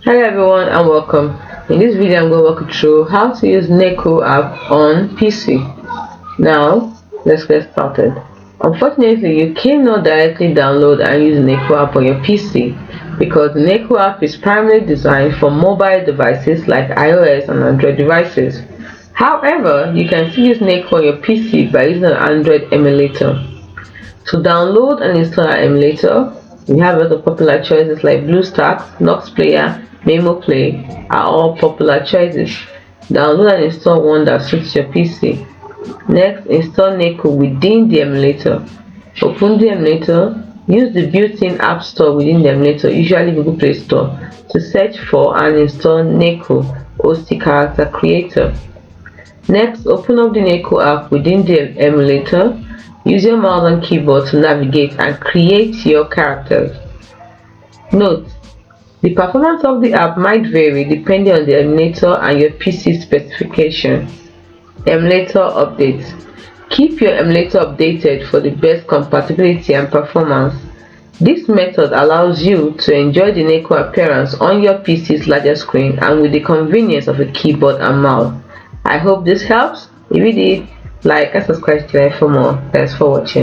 Hello everyone and welcome. In this video I'm going to walk you through how to use Neku app on PC. Now let's get started. Unfortunately, you cannot directly download and use Neku app on your PC because the Neku app is primarily designed for mobile devices like iOS and Android devices. However, you can still use Neku on your PC by using an Android emulator. To download and install an emulator, we have a lot of popular choices like BlueStacks, Nox Player, Memo Play are all popular choices. Download and install one that suits your PC. Next, install Neku within the emulator. Open the emulator. Use the built-in app store within the emulator, usually Google Play Store, to search for and install Neku OC Character Creator. Next, open up the Neku app within the emulator. Use your mouse and keyboard to navigate and create your characters. Note: the performance of the app might vary depending on the emulator and your PC specification. Emulator updates. Keep your emulator updated for the best compatibility and performance. This method allows you to enjoy the Neku appearance on your PC's larger screen and with the convenience of a keyboard and mouse. I hope this helps. If it did, like and subscribe to the channel for more. Thanks for watching.